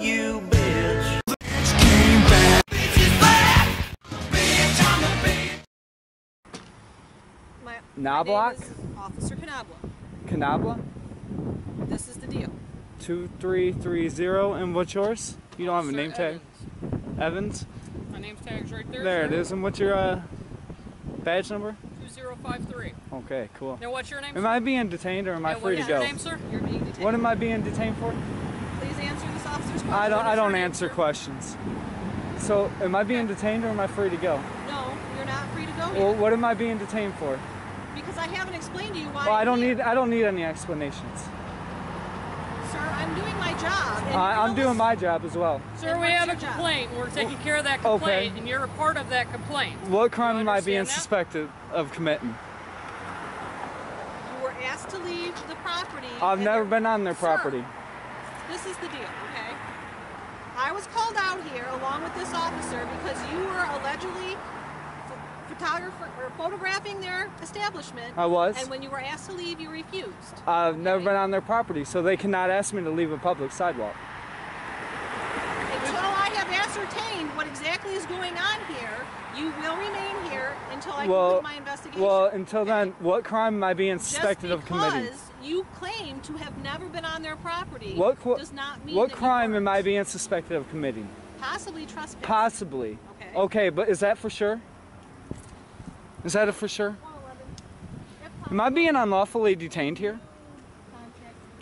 you, bitch. My name is Officer Canabla? This is the deal. 2330, and what's yours? You don't have a name tag? Evans? My name's tag's right there. There it is, and what's your badge number? 2053. Okay, cool. Now what's your name, Am sir? I being detained or am I free to go? What's your name, sir? You're being detained. What am I being detained for? Please answer this officer's question. I don't name, answer sir? questions. So, am I being detained or am I free to go? No, you're not free to go Well, here. what am I being detained for? Because I haven't explained to you why. Well, I don't I'm need any explanations. Sir, I'm doing my job. And I'm doing my job as well. Sir, And we what's have a your job? complaint. We're taking care of that Okay. complaint, and you're a part of that complaint. What crime You am I being understand that? suspected of committing? You were asked to leave the property. I've and never there- been on their Sir, property. This is the deal, okay? I was called out here along with this officer because you were allegedly photographing their establishment. I was. And when you were asked to leave, you refused. I've never been on their property, so they cannot ask me to leave a public sidewalk. Until I have ascertained what exactly is going on here, you will remain here until I complete my investigation. Well, until then, what crime am I being suspected of committing? Just because you claim to have never been on their property does not mean what that crime you am I being suspected of committing? possibly trespassing. Possibly. Okay. Okay, but is that for sure? Is that a for sure? Am I being unlawfully detained here?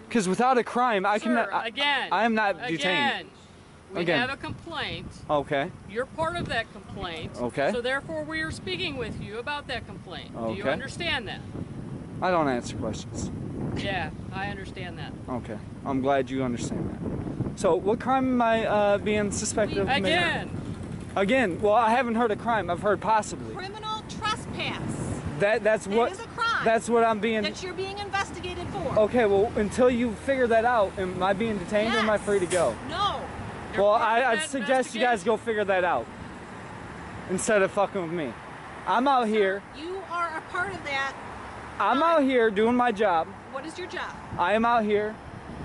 Because without a crime, I Sir, cannot. again. I am not detained. We Again. have a complaint. Okay. You're part of that complaint. Okay. So therefore, we are speaking with you about that complaint. Do you Okay. understand that? I don't answer questions. Yeah, I understand that. Okay. I'm glad you understand that. So, what crime am I being suspected of committing? Again. Again. Well, I haven't heard a crime. I've heard possibly. Criminal trespass. That's what. That is a crime. That's what I'm being. That you're being investigated for. Okay. Well, until you figure that out, am I being detained or am I free to go? No. You're Well, part of I'd that suggest you guys go figure that out instead of fucking with me. I'm out here. You are a part of that. I'm out here doing my job. What is your job? I am out here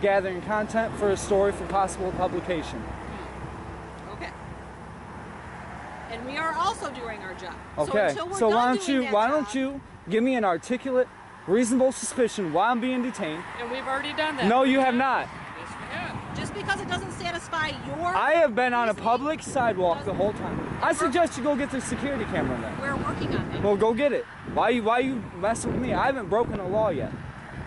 gathering content for a story for possible publication. Okay. And we are also doing our job. Okay. So, until we're So done why don't doing you that job, give me an articulate, reasonable suspicion why I'm being detained? And we've already done that. No, you have not. Yes, we have. just because it doesn't satisfy your I have been on a reasoning, public sidewalk the whole time. I suggest you go get the security camera then. we're working on it. Well, go get it. Why you messing with me? I haven't broken a law yet.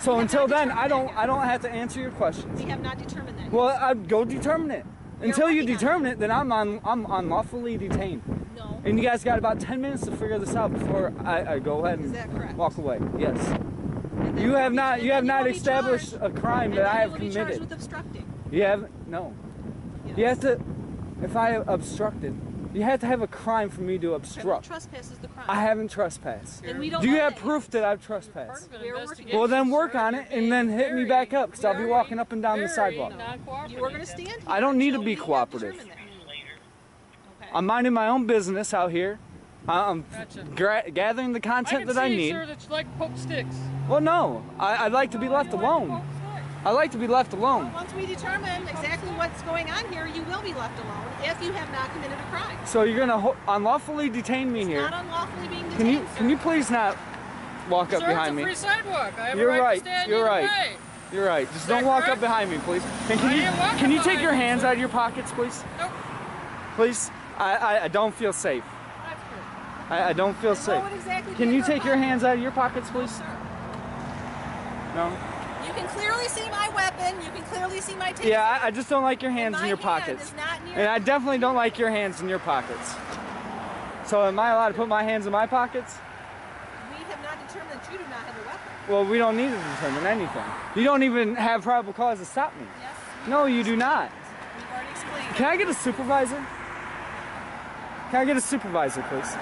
So We have until not then, determined that I don't have to answer your questions. We have not determined that. Well, I'd go determine it. Until you working on determine it, then I'm unlawfully detained. No. And you guys got about 10 minutes to figure this out before I go ahead Is that correct? and walk away. Yes. And then You have will not be- you have and then not you will be established charged- a crime and that then I you have will be charged committed. with obstructing. You have no. Yes. You have to. If I obstructed, you have to have a crime for me to Criminal obstruct. trespass is the crime. I haven't trespassed. And we don't Do you know have that proof that I've Part trespassed? of an We're working- investigation, Well, then work sir. on You're it and then being hit me back up because I'll be very, walking up and down the very sidewalk. non-cooperative. You are going to stand here. I don't need to until be we have cooperative. determined that. Okay. I'm minding my own business out here. I'm Gotcha. gathering the content that I need. Sir, that you like to poke sticks. Well, no, I'd like to be left You like to alone. poke sticks. I like to be left alone. Once we determine exactly what's going on here, you will be left alone if you have not committed a crime. So you're gonna unlawfully detain me It's here. not unlawfully being detained, Can you sir. please not walk up Sir, behind it's a me? free sidewalk. I have You're a right, right, to stand you're either right. way. You're right. Just Is don't that walk up correct? behind me, please. And I ain't walking can you take behind your you, hands sir. out of your pockets, please? Nope. Please. I don't feel safe. That's good. I don't feel And safe. what would exactly Can be you in take your pocket? hands out of your pockets, No, please? sir. No. You can clearly see my weapon. You can clearly see my taser. Yeah, I just don't like your hands And in my your hand pockets. is not near And I definitely don't like your hands in your pockets. So am I allowed to put my hands in my pockets? We have not determined that you do not have a weapon. Well, we don't need to determine anything. You don't even have probable cause to stop me. Yes. No, you do not. We've already explained. Can I get a supervisor? Can I get a supervisor, please?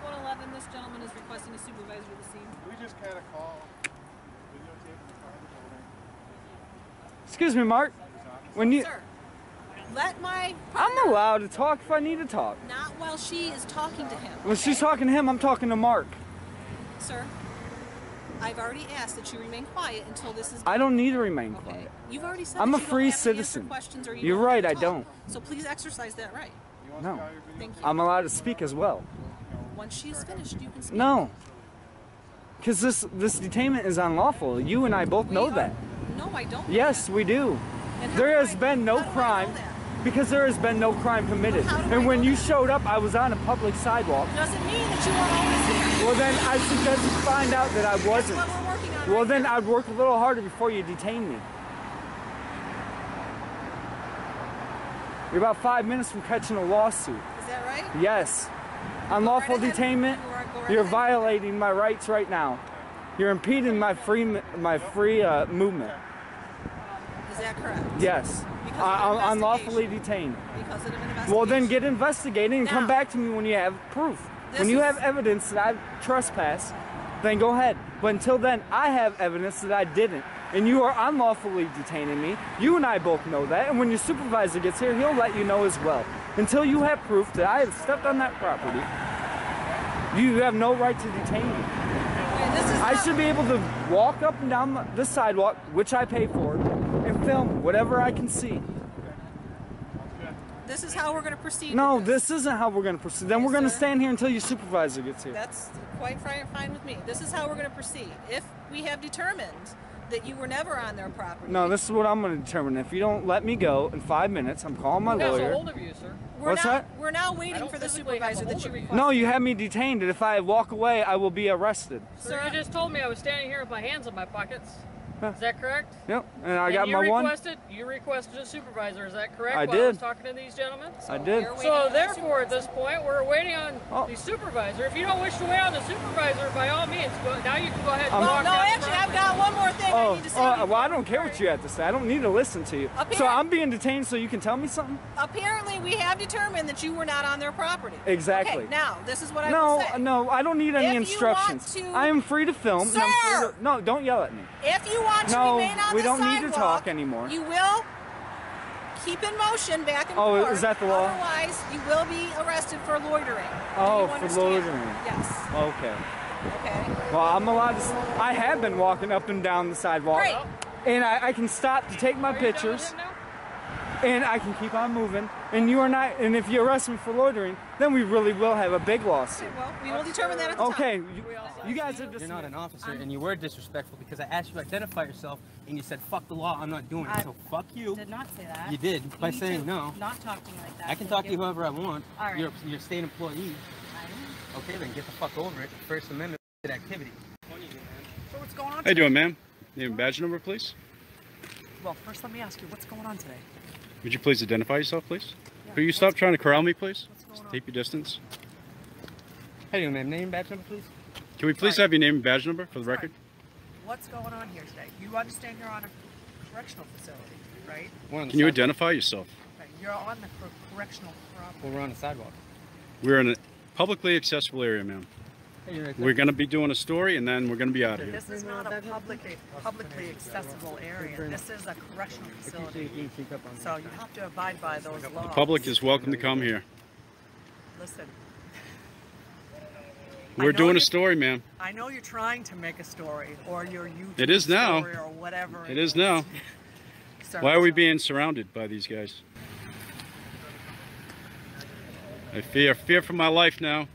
111, this gentleman is requesting a supervisor to the scene. We just kind of call, videotape the car Excuse me, Mark. When you, Sir, let my I'm allowed to talk if I need to talk. not while she is talking to him. When she's talking to him, I'm talking to Mark. Sir, I've already asked that you remain quiet until this is. I don't need to remain Okay. quiet. You've already said I'm that a you free don't have to answer citizen. questions or you You're don't right, have I to don't. talk. So please exercise that right. You want No. to see how your video? Thank you. I'm allowed to speak as well. Once she is finished, you can speak. No. Because this detainment is unlawful. You and I both know We are- that. No, I don't. know Yes, that. we do. And how There do has I- been no how do I know crime. that? Because there has been no crime committed. How do I And when know you that? showed up, I was on a public sidewalk. Doesn't mean that you weren't always here. Well, then I suggest you find out that I That's wasn't. what we're working on. Well, right then now. I'd work a little harder before you detain me. You're about 5 minutes from catching a lawsuit. Is that right? Yes. Unlawful ahead. detainment. Go right You're ahead. violating my rights right now. You're impeding my free movement. Is that correct? Yes. Because of I'm an unlawfully investigation. detained. Because of an investigation. Well, then get investigating and come Now, back to me when you have proof. this When you is- have evidence that I trespassed, then go ahead. But until then, I have evidence that I didn't. And you are unlawfully detaining me. You and I both know that. And when your supervisor gets here, he'll let you know as well. Until you have proof that I have stepped on that property, you have no right to detain me. Okay, this is I not- should be able to walk up and down the sidewalk, which I pay for, and film whatever I can see. This is how we're going to proceed. No, with this isn't how we're going to proceed. Then Yes, we're going to sir. stand here until your supervisor gets here. That's quite fine with me. This is how we're going to proceed. If we have determined that you were never on their property. No, this is what I'm going to determine. If you don't let me go in 5 minutes, I'm calling my Who has a lawyer. hold of you, sir? What's that? We're now I waiting don't for the physically have a supervisor that hold you of you. requested. No, you have me detained, and if I walk away, I will be arrested. Sir, you just told me I was standing here with my hands in my pockets. Huh. Is that correct? Yep, and I And got you my one. requested a supervisor, is that correct? I While I was did. talking to these gentlemen? I did. You're waiting So for the therefore, at supervisor. this point, we're waiting on Oh. the supervisor. If you don't wish to wait on the supervisor, by all means, now you can go ahead and I'm- walk Well, no, down the actually, I've property. got one more thing I Oh, need to say. well, I don't care what you have to say. I don't need to listen to you. Up So here. I'm being detained so you can tell me something? Apparently, we have determined that you were not on their property. Exactly. Okay, now, this is what I No, will say. no, I don't need any If you instructions. want to- I am free to film. and I'm free Sir! to- no, don't yell at me. If you want to No, remain on we the don't need to sidewalk, talk anymore. You will keep in motion back and Oh, forth. is that the law? Otherwise, you will be arrested for loitering. Do Oh, you for understand? loitering. Yes. Okay. Okay. Well, I'm allowed to. I have been walking up and down the sidewalk. Great. And I can stop to take my Are you done with pictures, him now? and I can keep on moving. And you are not. And if you arrest me for loitering, then we really will have a big lawsuit. Well, we will determine that at the Okay, time. you guys have just. You're not an officer, and you were disrespectful because I asked you to identify yourself, and you said, "Fuck the law, I'm not doing it." So fuck you. Did not say that. You did by You need saying to no. Not talk to me like that. I can Thank talk to you however I want. All right. You're a state employee. I Okay, then get the fuck over it. First Amendment activity. So what's going on How you today? doing, ma'am? Name and badge number, please. Well, first let me ask you, what's going on today? Would you please identify yourself, please? Could you stop trying to corral me, please? What's going on? Keep your distance. Hey, you, ma'am. Name, badge number, please. Can we please have your name and badge number for the record? What's going on here today? You understand you're on a correctional facility, right? We're on the Can you sidewalk. identify yourself? Okay, you're on the correctional property. Well, we're on the sidewalk. We're in a publicly accessible area, ma'am. Hey, you're right We're going to be doing a story, and then we're going to be out of here. This is not a publicly accessible area. This is a correctional facility. So you have to abide by those laws. The public is welcome to come here. Listen, We're know doing you- a story, ma'am. I know you're trying to make a story or your YouTube It is now. story or whatever. It is now. Sir, Why are we so- being surrounded by these guys? I fear for my life now.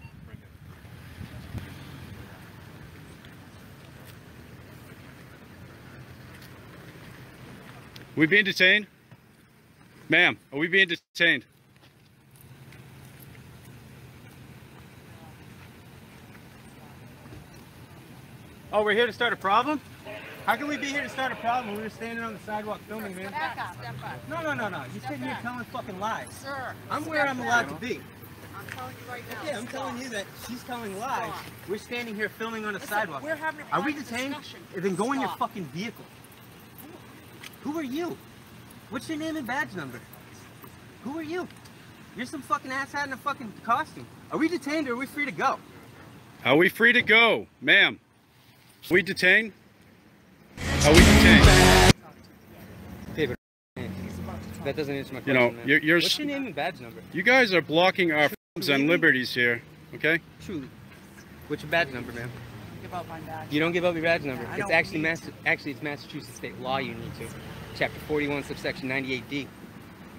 We being detained? Ma'am, are we being detained? Oh, we're here to start a problem? How can we be here to start a problem when we were standing on the sidewalk filming, man? Back up, step back. No. You're sitting here telling fucking lies. Sir, I'm where I'm allowed to be. I'm telling you right now. Yeah, I'm telling you that she's telling lies. We're standing here filming on the sidewalk. We're having a Are we private detained? discussion. Then go in your Stop. fucking vehicle. Who are you? What's your name and badge number? Who are you? You're some fucking asshat in a fucking costume. Are we detained or are we free to go? Are we free to go? Ma'am, are we detained? Are we detained? David, that doesn't answer my You question, know, man. you're What's your name and badge number? you guys are blocking our freedoms and liberties here, okay? Truly. What's your badge number, man? give up my badge. You don't give up your badge number. Yeah, I It's don't actually need it's Massachusetts state law you need to. Chapter 41, subsection 98D.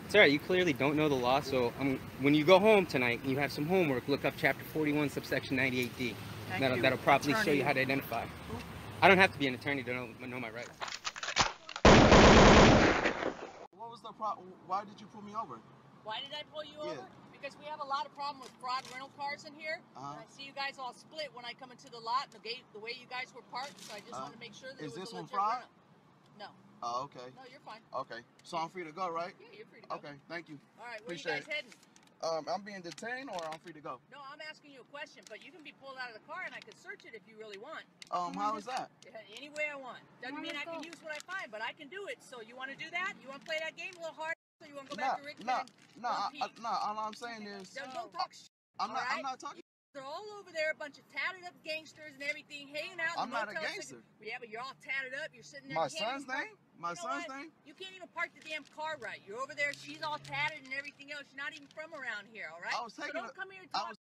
It's all right. You clearly don't know the law, so when you go home tonight and you have some homework, look up chapter 41, subsection 98D. That'll properly show you how to identify. I don't have to be an attorney to know my rights. What was the problem? Why did you pull me over? Why did I pull you over? Because we have a lot of problem with fraud rental cars in here. And I see you guys all split when I come into the lot and the way you guys were parked. So I just want to make sure that is it was this a one legit fraud? rental. No. Oh, okay. No, you're fine. Okay. So I'm free to go, right? Yeah, you're free to go. Okay, thank you. All right, where Appreciate are you guys heading? I'm being detained or I'm free to go? No, I'm asking you a question, but you can be pulled out of the car and I can search it if you really want. How is that? Any way I want. Doesn't mean I can use what I find, but I can do it. So you want to do that? You want to play that game a little hard? So you want to go back to Richmond? No. All I'm saying is don't talk shit. I'm not talking. They're all over there, a bunch of tatted up gangsters and everything, hanging out. I'm not a gangster. Yeah, but you're all tatted up. You're sitting there. My son's name? My son's name? You can't even park the damn car right. You're over there. She's all tatted and everything else. You're not even from around here, all right? I was taking don't come here and talk.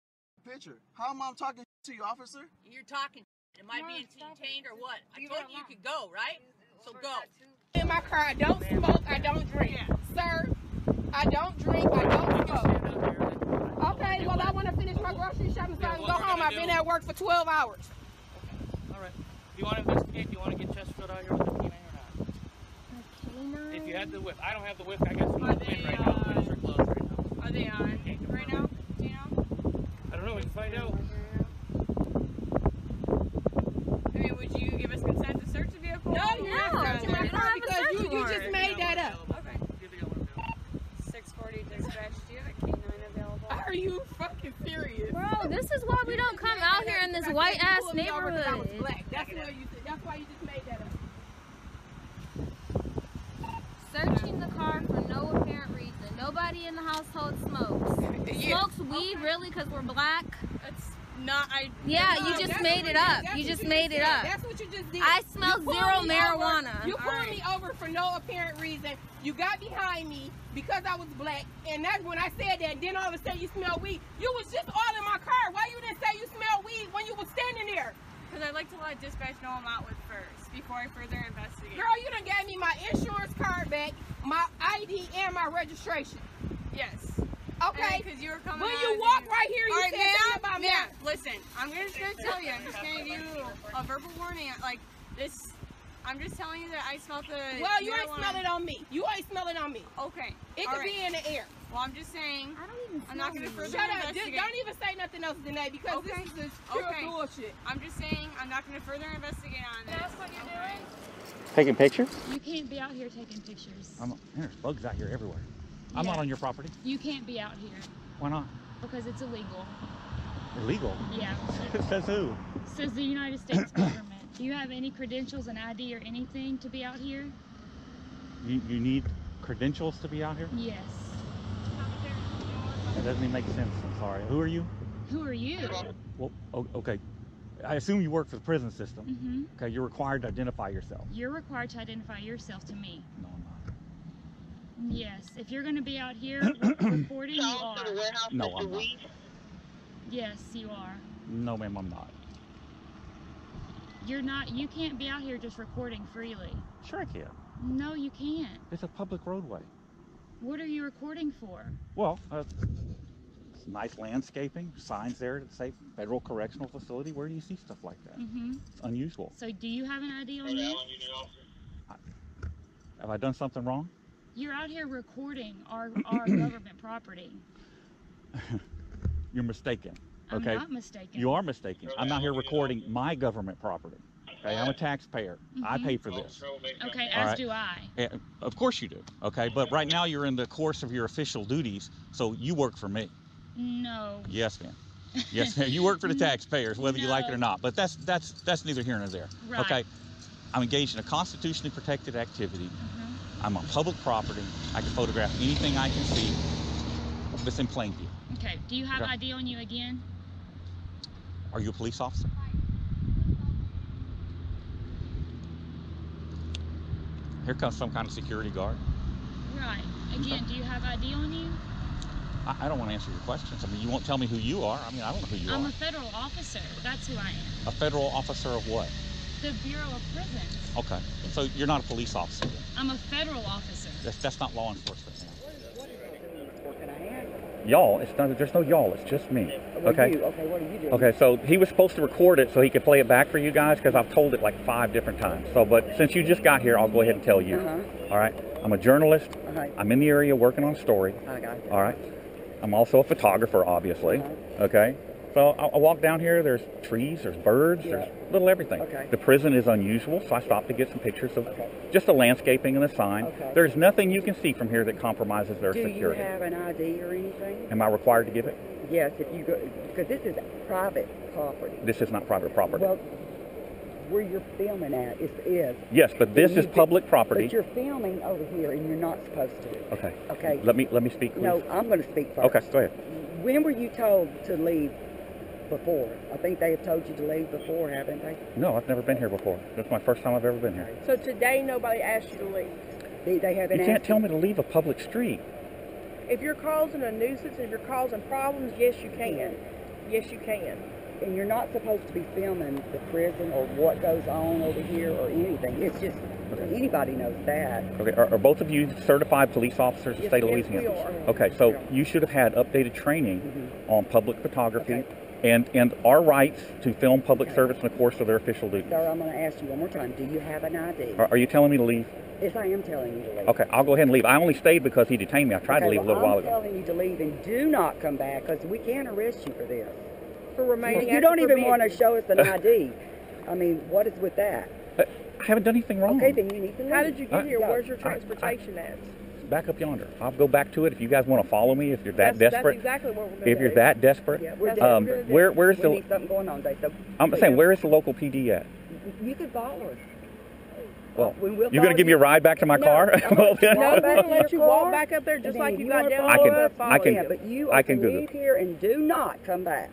a picture. How am I talking to you, officer? You're talking. Am I being detained or what? I told you could go, right? So go. In my car, I don't smoke, I don't drink. Sir, I don't drink, I don't smoke. Okay, well, I want to finish my grocery shopping so I can go home. I've been at work for 12 hours. All right. Do you want to investigate? Do you want to get Chesterfield out here with the K9 or not? If you had the whip. I don't have the whip. I got some whip right now. The finish are closed right now. Are they on right now? Do you know? I don't know. We can find out. I mean, would you give us consent to search the vehicle? No, you're not searching my car because you just made that up. Okay. 640 dispatch. Do you have a K9 available? Are you fucking serious? Bro, this is why we don't come out here in this white ass neighborhood. That's why you just made that up. Searching the car for no apparent reason. Nobody in the household smokes. Smokes weed really because we're black? It's not. Yeah, you just made it up. You just made it up. That's what you just did. I smell zero marijuana. You pulled me over for no apparent reason. You got behind me because I was black, and that's when I said that. Then all of a sudden you smell weed. You was just all in my car. Why you didn't say you smell weed when you was standing there? Because I'd like to let dispatch know I'm out with first before I further investigate. Girl, you done gave me my insurance card back, my ID, and my registration. Yes. Okay. Because you were coming. When you walk right here, you said something about me. Listen, I'm just gonna tell you. I'm just gonna give you a verbal warning. Like this, I'm just telling you that I smelled the. Well, you ain't smell it on me. You ain't smell it on me. Okay. It could be in the air. Well, I'm just saying. I'm not gonna further Shut up. investigate. Don't even say nothing else tonight because this is just pure bullshit. I'm just saying I'm not gonna further investigate on this. That's what you're doing. Taking pictures? You can't be out here taking pictures. There's bugs out here everywhere. I'm not on your property. You can't be out here. Why not? Because it's illegal. Illegal? Yeah. Says who? Says the United States government. Do you have any credentials, an ID, or anything to be out here? You need credentials to be out here? Yes. That doesn't even make sense. I'm sorry. Who are you? Who are you? Well, okay. I assume you work for the prison system. Mm-hmm. Okay, you're required to identify yourself. You're required to identify yourself to me. No, I'm not. Yes. If you're going to be out here reporting, you are. No, I'm not. Yes, you are. No, ma'am, I'm not. You're not. You can't be out here just recording freely. Sure I can. No, you can't. It's a public roadway. What are you recording for? Well, it's nice landscaping, signs there that say Federal Correctional Facility. Where do you see stuff like that? Mm-hmm. It's unusual. So do you have an ID on you? Have I done something wrong? You're out here recording our government property. You're mistaken. Okay? I'm not mistaken. You are mistaken. I'm out here recording my government property. Okay, I'm a taxpayer. I pay for this. Okay, as do I. Yeah, of course you do. Okay, but right now you're in the course of your official duties, so you work for me. No. Yes, ma'am. Yes, ma'am. You work for the taxpayers, whether you like it or not. But that's neither here nor there. Right. Okay, I'm engaged in a constitutionally protected activity. I'm on public property. I can photograph anything I can see within plain view. Okay. Do you have ID on you again? Are you a police officer? Here comes some kind of security guard. Right. Again, do you have ID on you? I don't want to answer your questions. I mean, you won't tell me who you are. I mean, I don't know who you are. I'm a federal officer. That's who I am. A federal officer of what? The Bureau of Prisons. Okay. So you're not a police officer then? I'm a federal officer. That's not law enforcement. Y'all, it's not. There's no y'all. It's just me. Okay. Okay, what are you doing? Okay, so he was supposed to record it so he could play it back for you guys because I've told it like 5 different times. So, but since you just got here, I'll go ahead and tell you. All right. I'm a journalist. I'm in the area working on a story. I got it. All right. I'm also a photographer, obviously. Okay. So I walk down here. There's trees. There's birds. There's little everything. Okay. The prison is unusual, so I stopped to get some pictures of just the landscaping and the sign. There's nothing you can see from here that compromises their security. Do you have an ID or anything? Am I required to give it? Yes, if you go, because this is private property. This is not private property. Well, where you're filming at is. Yes, but this is public property. But you're filming over here, and you're not supposed to. Okay. Okay. Let me speak, please. No, I'm going to speak first. Okay, go ahead. When were you told to leave before? I think they have told you to leave before, haven't they? No, I've never been here before. That's my first time I've ever been here. So today nobody asked you to leave? They haven't. You can't tell me to leave a public street. If you're causing a nuisance, if you're causing problems, yes you can. Yes you can. And you're not supposed to be filming the prison or what goes on over here or anything. It's just, anybody knows that. Okay, are both of you certified police officers in the state of Louisiana? Yes, we are. Okay, so you should have had updated training on public photography and our rights to film public servants in the course of their official duties. Sir, I'm going to ask you one more time. Do you have an ID? Are you telling me to leave? Yes, I am telling you to leave. Okay, I'll go ahead and leave. I only stayed because he detained me. I tried to leave a little while ago. I'm telling you to leave and do not come back because we can't arrest you for this. For remaining You don't even want to show us an ID. I mean, what is with that? I haven't done anything wrong. Okay, then you need to leave. How did you get here? Where's your transportation at? Back up yonder. I'll go back to it if you guys want to follow me. If you're that desperate. That's exactly what we're going to do. If you're that desperate. Yeah, where's the? We need something going on, Dave. So, I'm saying, where is the local PD at? You can follow us. Well, you're going to give me a ride back to my car? No, we're going to let you walk back up there just like you got down. I can leave here and do not come back.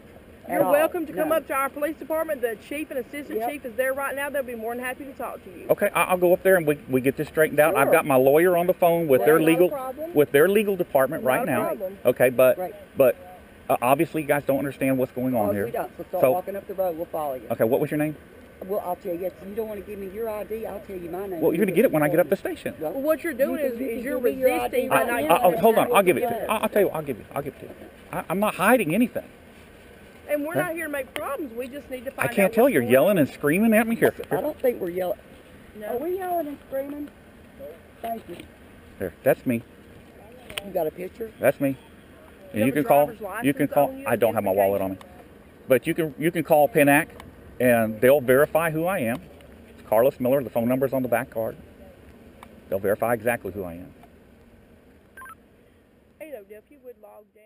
You're welcome to come up to our police department. The chief and assistant chief is there right now. They'll be more than happy to talk to you. Okay, I'll go up there and we get this straightened out. I've got my lawyer on the phone with their legal department right now. Okay, but obviously you guys don't understand what's going on here. We don't. So start walking up the road. We'll follow you. Okay, what was your name? Well, I'll tell you. If you don't want to give me your ID, I'll tell you my name. Well, you're going to get it when I get up the station. Well, what you're doing is you're resisting right now. Hold on, I'll give it to you. I'll tell you, I'll give it to you. I'm not hiding anything. And we're not here to make problems. We just need to find out. I can't tell. You're yelling and screaming at me here. I don't think we're yelling. No. Are we yelling and screaming? Thank you. There, that's me. You got a picture? That's me. And you can call. You can call. I don't have my wallet on me, but you can call PENAC, and they'll verify who I am. It's Carlos Miller. The phone number's on the back card. They'll verify exactly who I am. Hey, though, if you would log down.